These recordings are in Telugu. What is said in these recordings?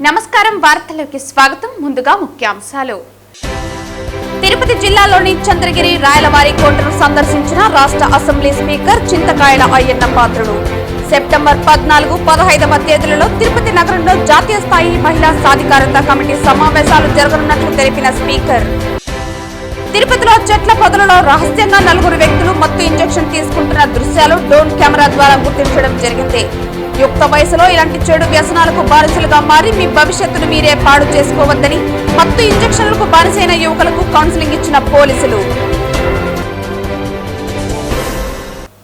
నమస్కారం వార్తలకు స్వాగతం ముందుగా ముఖ్యాంశాలు తిరుపతి జిల్లాలోని చంద్రగిరి రాయలవారి కోటను సందర్శించిన రాష్ట్ర అసెంబ్లీ స్పీకర్ చింతకాయల అయ్యన్న పాత్రుడు సెప్టెంబర్ 14-15వ తేదీలలో తిరుపతి నగరంలో జాతీయ స్థాయి మహిళా సాధికారత కమిటీ సమావేశాలు జరగనున్నట్లు తెలిపిన స్పీకర్ తిరుపతిలో చెట్ల పొదలలో రహస్యంగా 4 వ్యక్తులు మత్తు ఇంజెక్షన్ తీసుకుంటున్న దృశ్యాలు డ్రోన్ కెమెరా ద్వారా గుర్తించడం జరిగింది. యుక్త వయసులో ఇలాంటి చెడు వ్యసనాలకు బానిసలుగా మారి మీ భవిష్యత్తును మీరే పాడు చేసుకోవద్దని మత్తు ఇంజెక్షన్లకు బానిసైన యువకులకు కౌన్సిలింగ్ ఇచ్చిన పోలీసులు.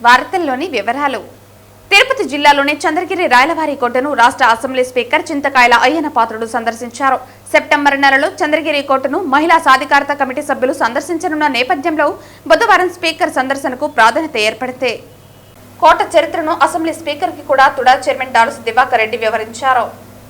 వార్తల్లోని వివరాలు. తిరుపతి జిల్లాలోని చంద్రగిరి రాయలవారి కోటను రాష్ట్ర అసెంబ్లీ స్పీకర్ చింతకాయల అయ్యన్న పాత్రుడు సందర్శించారు. సెప్టెంబర్ నెలలో చంద్రగిరి కోటను మహిళా సాధికారత కమిటీ సభ్యులు సందర్శించనున్న నేపథ్యంలో బుధవారం స్పీకర్ సందర్శనకు ప్రాధాన్యత ఏర్పడితే కోట చరిత్రను అసెంబ్లీ స్పీకర్ కి కూడా తుడా చైర్మన్ డాలుసి దివాకర్ రెడ్డి వివరించారు.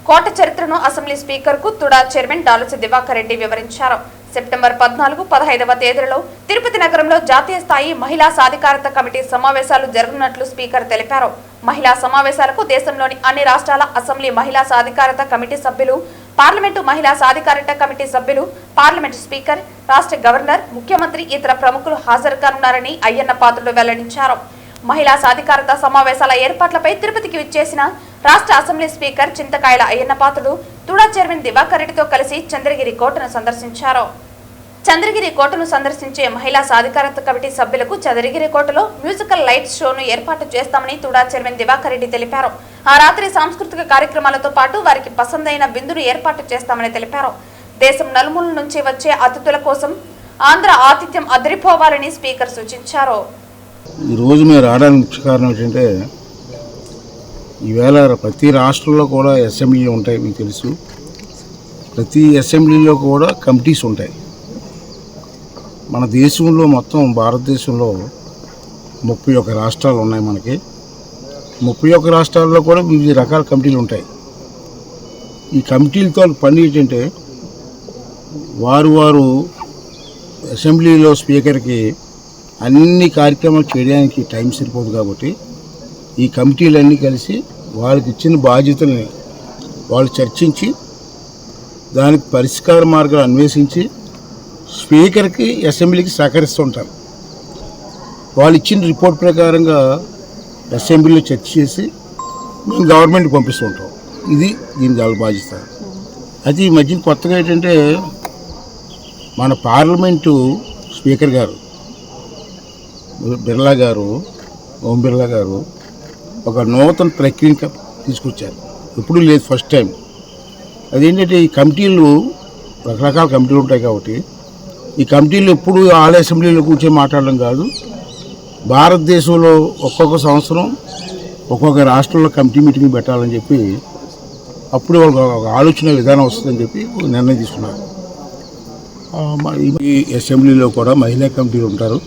కోట చరిత్రను అసెంబ్లీ స్పీకర్ కు తుడా చైర్మన్ డాలుసి దివాకర్ రెడ్డి వివరించారు. సెప్టెంబర్ 14-15వ తేదీలలో తిరుపతి నగరంలో జాతీయ స్థాయి మహిళా సాధికారత కమిటీ సమావేశాలు జరగనున్నట్లు స్పీకర్ తెలిపారు. మహిళా సమావేశాలకు దేశంలోని అన్ని రాష్ట్రాల అసెంబ్లీ మహిళా సాధికారత కమిటీ సభ్యులు, పార్లమెంటు మహిళా సాధికారత కమిటీ సభ్యులు, పార్లమెంటు స్పీకర్, రాష్ట్ర గవర్నర్, ముఖ్యమంత్రి ఇతర ప్రముఖులు హాజరు కానున్నారని అయ్యన్న పాత్రుడు వెల్లడించారు. మహిళా సాధికారత సమావేశాల ఏర్పాట్లపై తిరుపతికి విచ్చేసిన రాష్ట్ర అసెంబ్లీ స్పీకర్ చింతకాయల అయ్యన్న పాత్రుడు తుడా చైర్మన్ దివాకర్ రెడ్డితో కలిసి చంద్రగిరి కోటను సందర్శించారు. చంద్రగిరి కోటను సందర్శించే మహిళా సాధికారత కమిటీ సభ్యులకు చంద్రగిరి కోటలో మ్యూజికల్ లైట్స్ షోను ఏర్పాటు చేస్తామని తుడా చైర్మన్ దివాకర్ రెడ్డి తెలిపారు. ఆ రాత్రి సాంస్కృతిక కార్యక్రమాలతో పాటు వారికి పసందైన విందును ఏర్పాటు చేస్తామని తెలిపారు. దేశం నలుమూల నుంచి వచ్చే అతిథుల కోసం ఆంధ్ర ఆతిథ్యం అదిరిపోవాలని స్పీకర్ సూచించారు. ఈరోజు మేము రావడానికి ముఖ్య కారణం ఏంటంటే ఈవేళ ప్రతి రాష్ట్రంలో కూడా అసెంబ్లీలు ఉంటాయి, మీకు తెలుసు. ప్రతి అసెంబ్లీలో కూడా కమిటీస్ ఉంటాయి. మన దేశంలో మొత్తం భారతదేశంలో 31 రాష్ట్రాలు ఉన్నాయి. మనకి 31 రాష్ట్రాల్లో కూడా వివిధ రకాల కమిటీలు ఉంటాయి. ఈ కమిటీలతో పని ఏంటంటే వారు అసెంబ్లీలో స్పీకర్కి అన్ని కార్యక్రమాలు చేయడానికి టైం సరిపోదు. కాబట్టి ఈ కమిటీలన్నీ కలిసి వాళ్ళకి ఇచ్చిన బాధ్యతల్ని వాళ్ళు చర్చించి దానికి పరిష్కార మార్గాలు అన్వేషించి స్పీకర్కి అసెంబ్లీకి సహకరిస్తుంటారు. వాళ్ళు ఇచ్చిన రిపోర్ట్ ప్రకారంగా అసెంబ్లీలో చర్చ చేసి మేము గవర్నమెంట్కి పంపిస్తుంటాం. ఇది దీని వాళ్ళ బాధ్యత. అయితే ఈ మధ్యన కొత్తగా ఏంటంటే మన పార్లమెంటు స్పీకర్ గారు బిర్లా గారు, ఓం బిర్లా గారు ఒక నూతన ప్రక్రియను తీసుకొచ్చారు. ఎప్పుడూ లేదు, ఫస్ట్ టైం. అదేంటంటే ఈ కమిటీలు రకరకాల కమిటీలు ఉంటాయి. కాబట్టి ఈ కమిటీలు ఎప్పుడు ఆల్ అసెంబ్లీలో కూర్చొని మాట్లాడడం కాదు, భారతదేశంలో ఒక్కొక్క సంవత్సరం ఒక్కొక్క రాష్ట్రంలో కమిటీ మీటింగ్ పెట్టాలని చెప్పి అప్పుడు ఒక ఆలోచన విధానం వస్తుందని చెప్పి నిర్ణయం తీసుకున్నారు. ఈ అసెంబ్లీలో కూడా మహిళా కమిటీలు ఉంటారు.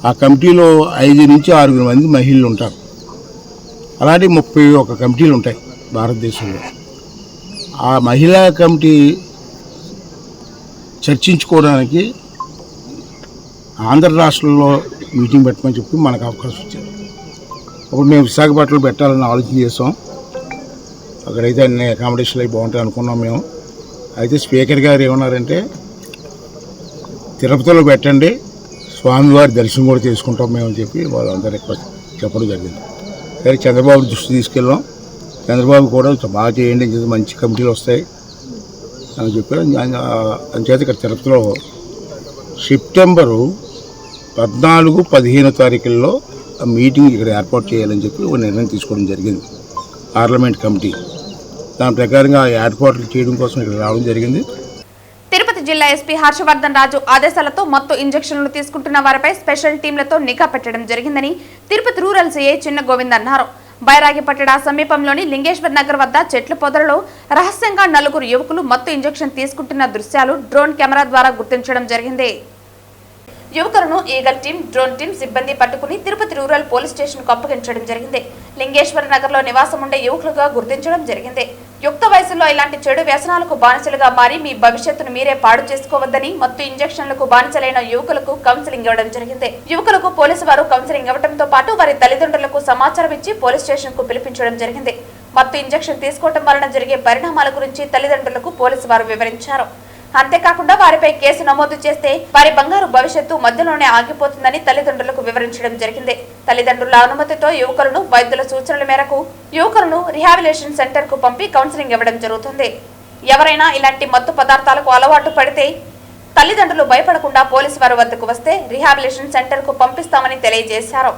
ఆ కమిటీలో 5 నుంచి 6 మంది మహిళలు ఉంటారు. అలాంటి 31 కమిటీలు ఉంటాయి భారతదేశంలో. ఆ మహిళా కమిటీ చర్చించుకోవడానికి ఆంధ్ర రాష్ట్రంలో మీటింగ్ పెట్టమని చెప్పి మనకు అవకాశం ఇచ్చారు. అప్పుడు మేము విశాఖపట్నంలో పెట్టాలని ఆలోచన చేసాం. అక్కడైతే అన్ని అకామిడేషన్లు అవి బాగుంటాయి అనుకున్నాం మేము. అయితే స్పీకర్ గారు ఏమన్నారంటే తిరుపతిలో పెట్టండి, స్వామివారి దర్శనం కూడా చేసుకుంటాం మేము అని చెప్పి వాళ్ళందరూ రిక్వెస్ట్ చెప్పడం జరిగింది. సరే చంద్రబాబు దృష్టి తీసుకెళ్ళాం. చంద్రబాబు కూడా బాగా చేయండి, మంచి కమిటీలు వస్తాయి అని చెప్పారు. అంచేత ఇక్కడ తిరుపతిలో సెప్టెంబరు 14-15 తారీఖుల్లో ఆ మీటింగ్ ఇక్కడ ఏర్పాటు చేయాలని చెప్పి ఒక నిర్ణయం తీసుకోవడం జరిగింది పార్లమెంట్ కమిటీ. దాని ప్రకారంగా ఏర్పాట్లు చేయడం కోసం ఇక్కడ రావడం జరిగింది. జిల్లా ఎస్పీ హర్షవర్ధన్ రాజు ఆదేశాలతో మత్తు ఇంజెక్షన్లు తీసుకుంటున్న వారిపై స్పెషల్ టీంలతో నిఘా పెట్టడం జరిగిందని తిరుపతి రూరల్ సీఐ చిన్న గోవింద్ అన్నారు. బైరాగిపట్టణ సమీపంలోని లింగేశ్వర్ నగర్ వద్ద చెట్ల పొదలలో రహస్యంగా 4 యువకులు మత్తు ఇంజెక్షన్ తీసుకుంటున్న దృశ్యాలు డ్రోన్ కెమెరా ద్వారా గుర్తించడం జరిగింది. యువకులను ఈగల్ టీం, డ్రోన్ టీం సిబ్బంది పట్టుకుని తిరుపతి రూరల్ పోలీస్ స్టేషన్ కు అప్పగించడం జరిగింది. లింగేశ్వర నగర్ లో నివాసం ఉండే యువకులుగా గుర్తించడం జరిగింది. యుక్త వయసులో ఇలాంటి చెడు వ్యసనాలకు బానిసలుగా మారి మీ భవిష్యత్తును మీరే పాడు చేసుకోవద్దని మత్తు ఇంజెక్షన్లకు బానిసలైన యువకులకు కౌన్సిలింగ్ ఇవ్వడం జరిగింది. యువకులకు పోలీసు వారు కౌన్సిలింగ్ ఇవ్వడంతో పాటు వారి తల్లిదండ్రులకు సమాచారం ఇచ్చి పోలీస్ స్టేషన్ కు పిలిపించడం జరిగింది. మత్తు ఇంజెక్షన్ తీసుకోవడం వలన జరిగే పరిణామాల గురించి తల్లిదండ్రులకు పోలీసు వారు వివరించారు. అంతేకాకుండా వారిపై కేసు నమోదు చేస్తే వారి బంగారు భవిష్యత్తు మధ్యలోనే ఆగిపోతుందని తల్లిదండ్రులకు వివరించడం జరిగింది. తల్లిదండ్రుల అనుమతితో యువకులను వైద్యుల సూచనల మేరకు యువకులను రిహాబిలిటేషన్ సెంటర్ కు పంపి కౌన్సిలింగ్ ఇవ్వడం జరుగుతుంది. ఎవరైనా ఇలాంటి మత్తు పదార్థాలకు అలవాటు పడితే తల్లిదండ్రులు భయపడకుండా పోలీసు వారి వద్దకు వస్తే రిహాబిలిటేషన్ సెంటర్ కు పంపిస్తామని తెలియజేశారు.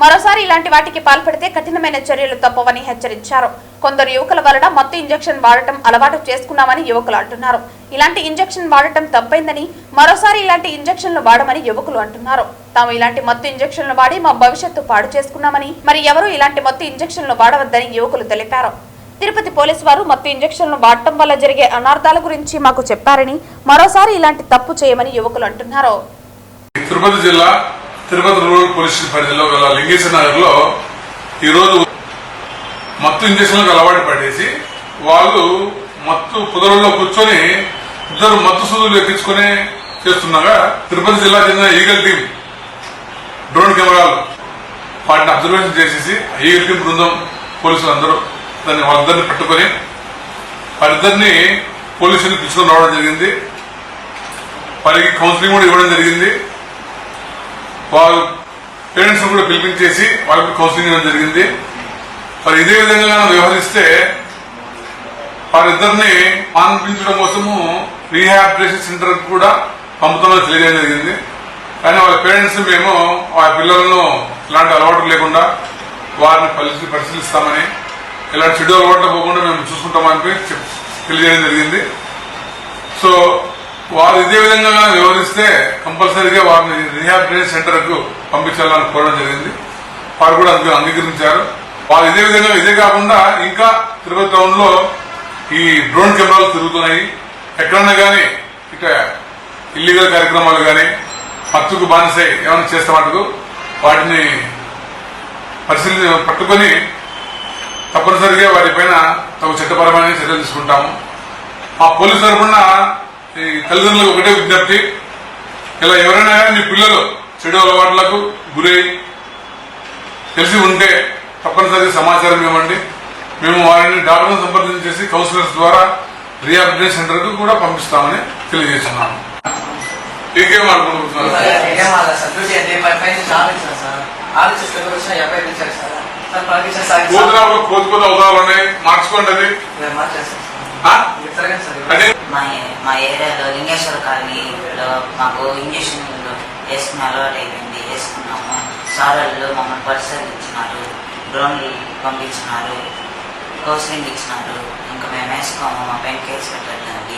మరోసారి ఇలాంటి వాటికి పాల్పడితే కఠినమైన చర్యలు తప్పవని హెచ్చరించారు. కొందరు యువకుల వలన మత్తు ఇంజెక్షన్ వాడటం అలవాటు చేసుకున్నామని యువకులు అంటున్నారు. ఇలాంటి ఇంజెక్షన్ వాడటం తప్పైందని, మరోసారి ఇలాంటి ఇంజెక్షన్లు వాడమని యువకులు అంటున్నారు. తాము ఇలాంటి మత్తు ఇంజెక్షన్లు వాడి మా భవిష్యత్తు పాడు చేసుకున్నామని, మరి ఎవరూ ఇలాంటి మత్తు ఇంజెక్షన్లు వాడవద్దని యువకులు తెలిపారు. తిరుపతి పోలీసు వారు మత్తు ఇంజెక్షన్లు వాడటం వల్ల జరిగే అనార్థాల గురించి మాకు చెప్పారని, మరోసారి ఇలాంటి తప్పు చేయమని యువకులు అంటున్నారు. తిరుపతి జిల్లా తిరుపతి రూరల్ పోలీస్ పరిధిలో గల లింగేశ్వర నగర్ లో ఈరోజు మత్తు ఇంజక్షన్లకు అలవాటు పడేసి వాళ్ళు మత్తు పొదలలో కూర్చొని ఇద్దరు మత్తు సూదులు ఎక్కించుకుని చేస్తుండగా తిరుపతి జిల్లా చెందిన ఈగల్ టీం డ్రోన్ కెమెరాలు వాటిని అబ్జర్వేషన్ చేసేసి ఈగల్ టీం బృందం పోలీసులు అందరూ వాళ్ళిద్దరిని పట్టుకొని వారిద్దరిని పోలీసులు పిలుచుకొని రావడం జరిగింది. వారికి కౌన్సిలింగ్ కూడా ఇవ్వడం జరిగింది. వారు పేరెంట్స్ కూడా పిలిపించేసి వాళ్ళకి కౌన్సిలింగ్ ఇవ్వడం జరిగింది. మరి ఇదే విధంగా వ్యవహరిస్తే వారిద్దరిని మాన్పించడం కోసము రీహాబిలిటేషన్ సెంటర్ కూడా పంపుతామని తెలియజేయడం జరిగింది. కానీ వాళ్ళ పేరెంట్స్ మేము ఆ పిల్లలను ఇలాంటి అలవాటు లేకుండా వారిని పరిశీలిస్తామని, ఇలాంటి చెడు అలవాట్లు పోకుండా మేము చూసుకుంటామని తెలియజేయడం జరిగింది. సో వారు ఇదే విధంగా వ్యవహరిస్తే కంపల్సరీగా వారిని రీహాబిలిటేషన్ సెంటర్ కు పంపించాలని కోరడం జరిగింది. వారు కూడా అందుకు అంగీకరించారు. వారు ఇదే విధంగా ఇదే కాకుండా ఇంకా తిరుపతి టౌన్ లో ఈ డ్రోన్ కెమెరాలు తిరుగుతున్నాయి. ఎక్కడన్నా కానీ ఇక ఇల్లీగల్ కార్యక్రమాలు కానీ మత్తుకు బానిసై ఏమైనా చేస్తే మటుకు వాటిని పట్టుకొని తప్పనిసరిగా వారిపైన తమ చట్టపరమైన చర్యలు తీసుకుంటాము. ఆ పోలీసు తరఫున ఈ తల్లిదండ్రులకు ఒకటే విజ్ఞప్తి, ఇలా ఎవరైనా మీ పిల్లలు చెడు అలవాట్లకు గురై తెలిసి ఉంటే తప్పనిసరిగా సమాచారం ఇవ్వండి. మేము వారిని డాక్టర్లను సంప్రదించేసి కౌన్సిలర్స్ ద్వారా రీహాబిలిటేషన్ సెంటర్ కు కూడా పంపిస్తామని తెలియజేస్తున్నాము. ఇంకేం అనుకుంటున్నారు? కోతి అవసరాలు ఉన్నాయి, మార్చుకోండి. అది మా ఏరియాలో లింగేశ్వర కాలనీలో మాకు ఇంజక్షన్ వేసుకుని అలవాటు అయిపోయింది. వేసుకున్నాము. సార్లు మమ్మల్ని పరిశీలించినారు, డ్రోన్లు పంపించినారు, కౌన్సిలింగ్ ఇచ్చినారు. ఇంకా మేము వేసుకోము, మా పైన కేసు పెట్టండి.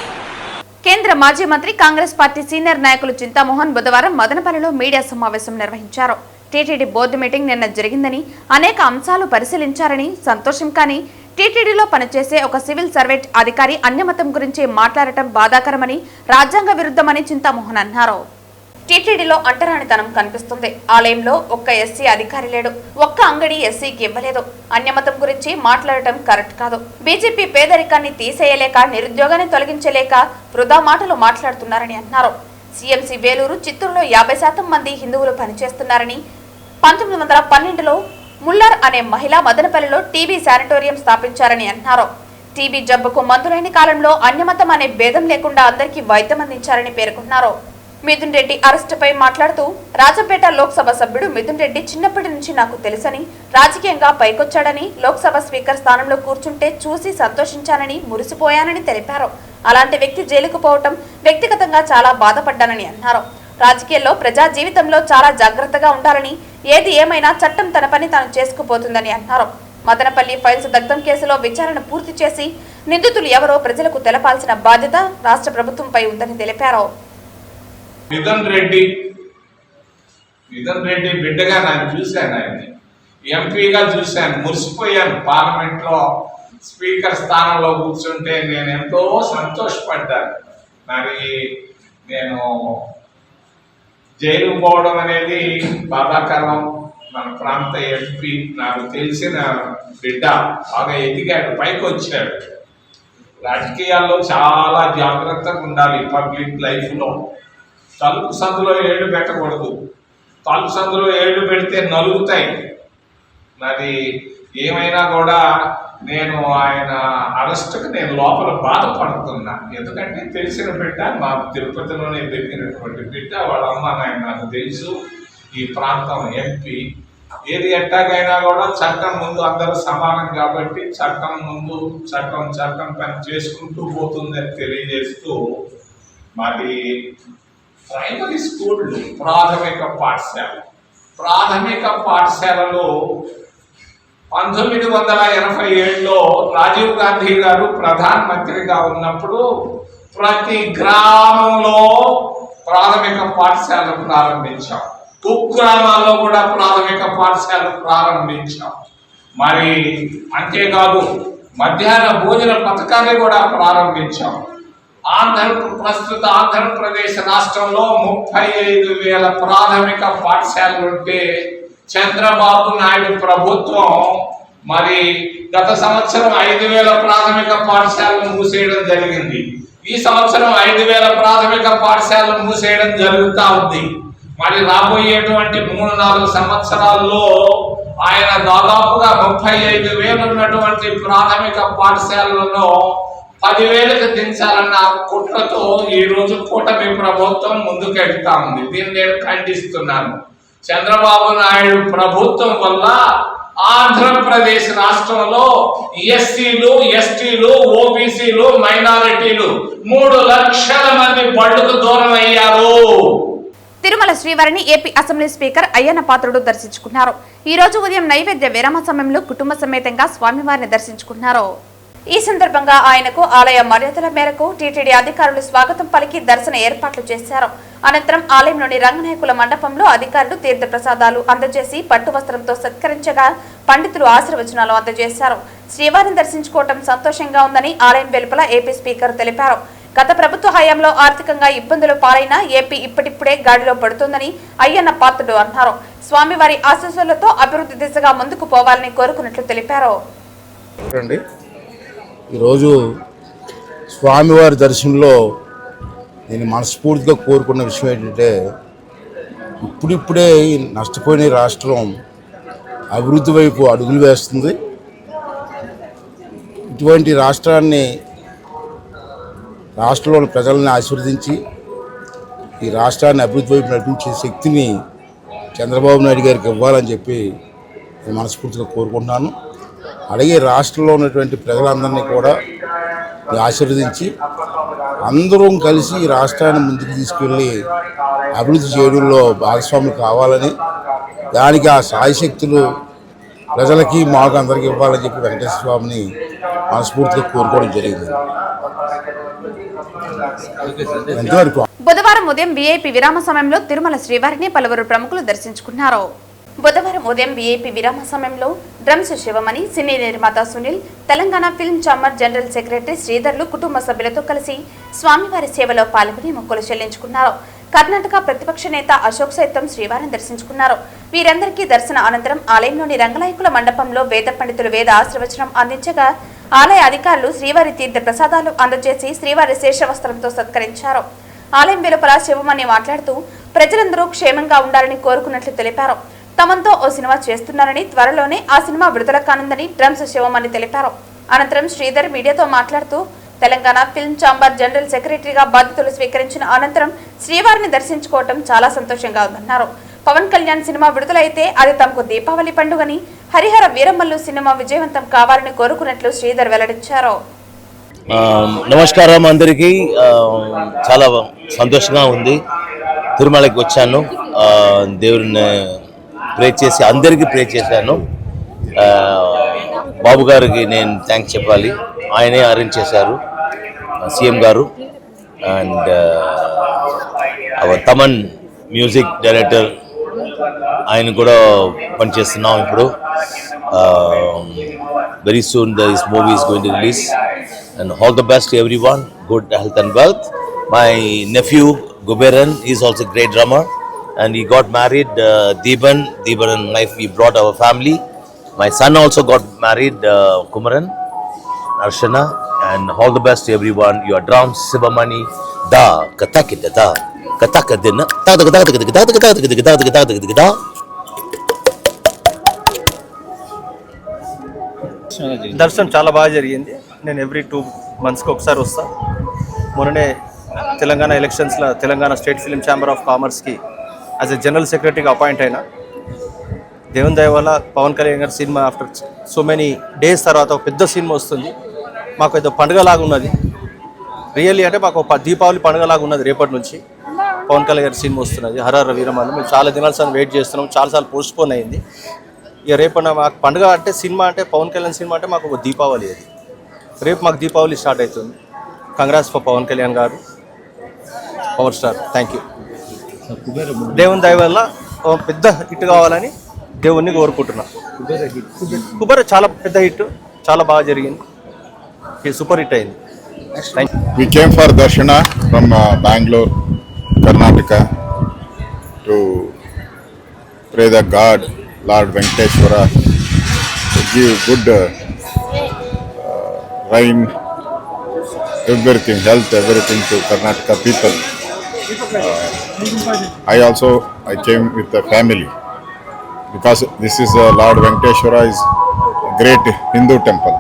కేంద్ర మాజీ మంత్రి కాంగ్రెస్ పార్టీ సీనియర్ నాయకులు చింతామోహన్ బుధవారం మదనపల్లిలో మీడియా సమావేశం నిర్వహించారు. టీటీడీ బోర్డు మీటింగ్ నిన్న జరిగిందని, అనేక అంశాలు పరిశీలించారని సంతోషం. కానీ టీటీడీలో పనిచేసే ఒక సివిల్ సర్వెంట్ అధికారి అన్యమతం గురించి మాట్లాడటం బాధాకరమని, రాజ్యాంగ విరుద్ధమని చింతామోహన్ అన్నారు. టీటీడీలో అంటరానితనం కనిపిస్తుంది. ఆలయంలో ఒక్క ఎస్సీ అధికారి లేడు, ఒక్క అంగడి ఎస్సీకి ఇవ్వలేదు. అన్యమతం గురించి మాట్లాడటం కరెక్ట్ కాదు. బీజేపీ పేదరికాన్ని తీసేయలేక, నిరుద్యోగాన్ని తొలగించలేక వృధా మాటలు మాట్లాడుతున్నారని అన్నారు. సీఎంసీ వేలూరు, చిత్తూరులో 50% మంది హిందువులు పనిచేస్తున్నారని, 1912లో ముల్లర్ అనే మహిళ మదనపల్లిలో టీబీ శానిటోరియం స్థాపించారని అన్నారు. టీబీ జబ్బుకు మందులేని కాలంలో అన్యమతం అనే భేదం లేకుండా అందరికీ వైద్యం అందించారని పేర్కొన్నారు. మిథున్ రెడ్డి అరెస్టుపై మాట్లాడుతూ, రాజంపేట లోక్సభ సభ్యుడు మిథున్ రెడ్డి చిన్నప్పటి నుంచి నాకు తెలుసని, రాజకీయంగా పైకొచ్చాడని, లోక్సభ స్పీకర్ స్థానంలో కూర్చుంటే చూసి సంతోషించానని, మురిసిపోయానని తెలిపారు. అలాంటి వ్యక్తి జైలుకు పోవటం వ్యక్తిగతంగా చాలా బాధపడ్డానని అన్నారు. రాజకీయాల్లో, ప్రజా జీవితంలో చాలా జాగ్రత్తగా ఉండాలని, ఏది ఏమైనా చట్టం తన పని తాను చేసుకుపోతుందని అన్నారు. మదనపల్లి ఫైల్స్ దగ్ధం కేసులో విచారణ పూర్తి చేసి నిందితులు ఎవరో ప్రజలకు తెలపాల్సిన బాధ్యత రాష్ట్ర ప్రభుత్వంపై ఉందని తెలిపారు. మిథున్ రెడ్డి బిడ్డగా నేను చూశాను, ఆయన్ని ఎంపీగా చూశాను, మురిసిపోయాను. పార్లమెంట్ లో స్పీకర్ స్థానంలో కూర్చుంటే నేను ఎంతో సంతోషపడ్డాను. మరి నేను జైలుకు పోవడం అనేది బాధాకరం. మన ప్రాంత ఎంపీ, నాకు తెలిసిన బిడ్డ, బాగా ఎదిగాడు, పైకి వచ్చాడు. రాజకీయాల్లో చాలా జాగ్రత్తగా ఉండాలి. పబ్లిక్ లైఫ్లో తలుపు సందులో ఏళ్ళు పెట్టకూడదు. తలుపు సందులో ఏళ్ళు పెడితే నలుగుతాయి. మరి ఏమైనా కూడా నేను ఆయన అరెస్ట్కి నేను లోపల బాధపడుతున్నా. ఎందుకంటే తెలిసిన బిడ్డ, మాకు తిరుపతిలోనే పెరిగినటువంటి బిడ్డ, వాళ్ళ అమ్మ నాయన నాకు తెలుసు, ఈ ప్రాంతం ఎంపీ. ఏది ఎట్టాగైనా కూడా చట్టం ముందు అందరూ సమానం కాబట్టి చట్టం ముందు చట్టం పని చేసుకుంటూ పోతుందని తెలియజేస్తూ, మాది ప్రైమరీ స్కూళ్ళు, ప్రాథమిక పాఠశాలలో 1987లో రాజీవ్ గాంధీ గారు ప్రధానమంత్రిగా ఉన్నప్పుడు ప్రతి గ్రామంలో ప్రాథమిక పాఠశాల ప్రారంభించాం. కుగ్రామాల్లో కూడా ప్రాథమిక పాఠశాల ప్రారంభించాం. మరి అంతేకాదు మధ్యాహ్న భోజన పథకాన్ని కూడా ప్రారంభించాం. ప్రస్తుత ఆంధ్రప్రదేశ్ రాష్ట్రంలో 35,000 ప్రాథమిక పాఠశాలలుంటే చంద్రబాబు నాయుడు ప్రభుత్వం మరి గత సంవత్సరం 5,000 ప్రాథమిక పాఠశాలను మూసేయడం జరిగింది. ఈ సంవత్సరం 5,000 ప్రాథమిక పాఠశాలను మూసేయడం జరుగుతూ ఉంది. మరి రాబోయేటువంటి 3-4 సంవత్సరాల్లో ఆయన దాదాపుగా 35,000 ఉన్నటువంటి ప్రాథమిక పాఠశాలలో 10,000కి దించాలన్న కుట్రతో ఈ రోజు కూటమి ప్రభుత్వం ముందుకెళ్తా ఉంది. దీన్ని నేను ఖండిస్తున్నాను. చంద్రబాబు నాయుడు ప్రభుత్వం వల్ల ఆంధ్రప్రదేశ్ రాష్ట్రంలో ఎస్సీలు, ఎస్టీలు, ఓబీసీలు, మైనారిటీలు 3 లక్షల మంది బడులకు దూరం అయ్యారు. తిరుమల శ్రీవారిని AP assembly speaker Ayyanna Patrudu దర్శించుకున్నారు. ఈ రోజు ఉదయం నైవేద్య విరామ సమయంలో కుటుంబ సమేతంగా స్వామివారిని దర్శించుకున్నారు. ఈ సందర్భంగా ఆయనకు ఆలయ మర్యాదల మేరకు టీటీడీ అధికారులు స్వాగతం పలికి దర్శన ఏర్పాట్లు చేశారు. అనంతరం ఆలయంలోని రంగనాయకుల మండపంలో అధికారులు తీర్థ ప్రసాదాలు అందజేసి పట్టు వస్త్రంతో సత్కరించగా పండితులు ఆశీర్వచనాలు అందజేశారు. శ్రీవారిని దర్శించుకోవడం సంతోషంగా ఉందని ఆలయం వెలుపల ఏపీ స్పీకర్ తెలిపారు. గత ప్రభుత్వ హయాంలో ఆర్థికంగా ఇబ్బందులు పాలైన ఏపీ ఇప్పటిప్పుడే గాడిలో పడుతుందని అయ్యన్న పాత్రుడు అన్నారు. స్వామివారి ఆశీస్సులతో అభివృద్ధి దిశగా ముందుకు పోవాలని కోరుకున్నట్లు తెలిపారు. ఈరోజు స్వామివారి దర్శనంలో నేను మనస్ఫూర్తిగా కోరుకున్న విషయం ఏంటంటే, ఇప్పుడిప్పుడే నష్టపోయిన రాష్ట్రం అభివృద్ధి వైపు అడుగులు వేస్తుంది. ఇటువంటి రాష్ట్రంలోని ప్రజలను ఆశీర్వదించి ఈ రాష్ట్రాన్ని అభివృద్ధి వైపు నడిపించే శక్తిని చంద్రబాబు నాయుడు గారికి ఇవ్వాలని చెప్పి నేను మనస్ఫూర్తిగా కోరుకుంటున్నాను. అలాగే రాష్ట్రంలో ఉన్నటువంటి ప్రజలందరినీ కూడా ఆశీర్వదించి అందరం కలిసి ఈ రాష్ట్రాన్ని ముందుకు తీసుకెళ్ళి అభివృద్ధి చేయడంలో భాగస్వాములు కావాలని, దానికి ఆ సాయశక్తులు ప్రజలకి మాకు అందరికీ ఇవ్వాలని చెప్పి వెంకటేశ్వర స్వామిని మనస్ఫూర్తిగా కోరుకోవడం జరిగింది. బుధవారం ఉదయం వీఐపీ విరామ సమయంలో తిరుమల శ్రీవారిని పలువురు ప్రముఖులు దర్శించుకున్నారు. బుధవారం ఉదయం వీఐపీ విరామ సమయంలో డ్రమ్స్ శివమణి, సినీ నిర్మాత Sunil, Telangana film chamber general secretary శ్రీధర్లు కుటుంబ సభ్యులతో కలిసి స్వామివారి సేవలో పాల్గొని మొక్కులు చెల్లించుకున్నారు. కర్ణాటక ప్రతిపక్ష నేత అశోక్ సైతం శ్రీవారిని దర్శించుకున్నారు. వీరందరికీ దర్శన అనంతరం ఆలయంలోని రంగనాయకుల మండపంలో వేద పండితులు వేద ఆశీర్వచనం అందించగా ఆలయ అధికారులు శ్రీవారి తీర్థ ప్రసాదాలు అందజేసి శ్రీవారి శేషవస్త్రంతో సత్కరించారు. ఆలయం వెలుపల శివమణి మాట్లాడుతూ ప్రజలందరూ క్షేమంగా ఉండాలని కోరుకున్నట్లు తెలిపారు. తమంతో ఓ సినిమా చేస్తున్నారని, త్వరలోనే ఆ సినిమా విడుదల కానుందని డ్రమ్స్ శివమణి తెలిపారు. అనంతరం శ్రీధర్ మీడియాతో మాట్లాడుతూ తెలంగాణ ఫిల్మ్ ఛాంబర్ జనరల్ సెక్రటరీగా బాధ్యతలు స్వీకరించిన అనంతరం శ్రీవారిని దర్శించుకోవడం చాలా సంతోషంగా ఉందన్నారు. పవన్ కళ్యాణ్ సినిమా విడుదలైతే అది తమకు దీపావళి పండుగని, హరిహర వీరమల్లు సినిమా విజయవంతం కావాలని కోరుకున్నట్లు శ్రీధర్ వెల్లడించారు. నమస్కారం అందరికీ. చాలా సంతోషంగా ఉంది. తిరుమలకి వచ్చాను, దేవుడిని ప్రే చేసి అందరికీ ప్రే చేశాను. బాబు గారికి నేను థ్యాంక్స్ చెప్పాలి, ఆయనే అరేంజ్ చేశారు, సీఎం గారు. And hour Thaman music director, ఆయన కూడా పనిచేస్తున్నాం ఇప్పుడు. Very soon this movie is going to release and all the best to everyone, good health and wealth. My nephew Guberan is also a great drummer and he got married. Deeban and wife, we brought our family. My son also got married, Kumaran Arshana, and all the best to everyone. Your drums Sivamani da katakida da katakadina da da da da da da da da. దర్శనం చాలా బాగా జరిగింది. నేను ఎవ్రీ 2 monthsకి ఒకసారి వస్తా. మొన్ననే తెలంగాణ ఎలక్షన్స్లో Telangana state film chamber of కామర్స్కి యాజ్ ఎ జనరల్ సెక్రటరీగా అపాయింట్ అయినా. దేవుని దయ వల్ల పవన్ కళ్యాణ్ గారి cinema after so many days తర్వాత ఒక పెద్ద సినిమా వస్తుంది. మాకు ఏదో పండుగలాగా ఉన్నది. రియల్లీ అంటే మాకు ఒక దీపావళి పండుగలాగా ఉన్నది. రేపటి నుంచి పవన్ కళ్యాణ్ గారి సినిమా వస్తున్నది, హరహర వీరమల్లు. మేము చాలా దినాల సార్ వెయిట్ చేస్తున్నాం. చాలాసార్లు పోస్ట్పోన్ అయింది. ఇక రేపన్న మాకు పండుగ అంటే సినిమా అంటే పవన్ కళ్యాణ్ సినిమా అంటే మాకు ఒక దీపావళి. అది రేపు మాకు దీపావళి స్టార్ట్ అవుతుంది. కంగ్రాట్స్ ఫర్ పవన్ కళ్యాణ్ గారు, పవర్ స్టార్. Thank you. దేవుని దయ వల్ల ఒక పెద్ద హిట్ కావాలని దేవుణ్ణి కోరుకుంటున్నా. కుబేర చాలా పెద్ద హిట్, చాలా బాగా జరిగింది. సూపర్ హిట్ అయింది. We came for Darshana from Bangalore, Karnataka to pray the God, Lord Venkateshwara, to give good rain, everything, health, everything to Karnataka people. I came with the family because this is Lord Venkateshwara is a great Hindu temple.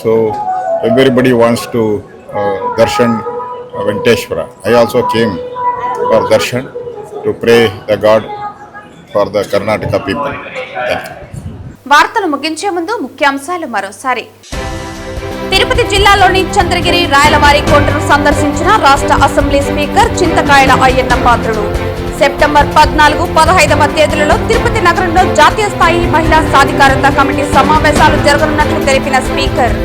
So everybody wants to darshan Venkateshwara. I also came for darshan to pray the God for the Karnataka people. Thank you. వార్తలు ముగించే ముందు ముఖ్యాంశాలు మరోసారి. తిరుపతి జిల్లాలోని చంద్రగిరి రాయలవారి కోటను సందర్శించిన రాష్ట్ర అసెంబ్లీ స్పీకర్ చింతకాయల అయ్యన్న పాత్రుడు. సెప్టెంబర్ 14, 15వ తేదీలలో తిరుపతి నగరంలో జాతీయ స్థాయి మహిళా సాధికారత కమిటీ సమావేశాలు జరగనున్నట్లు తెలిపిన స్పీకర్.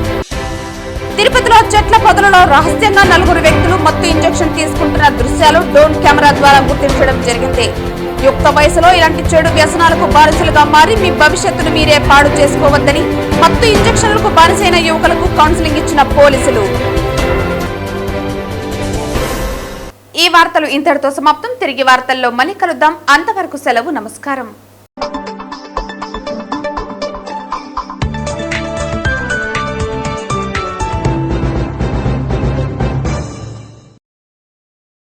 తిరుపతిలో చెట్ల పొదలలో రహస్యంగా 4 వ్యక్తులు మత్తు ఇంజెక్షన్ తీసుకుంటున్న దృశ్యాలు డ్రోన్ కెమెరా ద్వారా గుర్తించడం జరిగింది. యుక్త వయసులో ఇలాంటి చెడు వ్యసనాలకు బానిసలుగా మారి మీ భవిష్యత్తును మీరే పాడు చేసుకోవద్దని మత్తు ఇంజెక్షన్లకు బానిసైన యువకులకు కౌన్సిలింగ్ ఇచ్చిన పోలీసులు. ఈ వార్తలు ఇంతటితో సమాప్తం. తిరిగి వార్తల్లో మళ్ళీ కలుద్దాం. అంతవరకు సెలవు. నమస్కారం.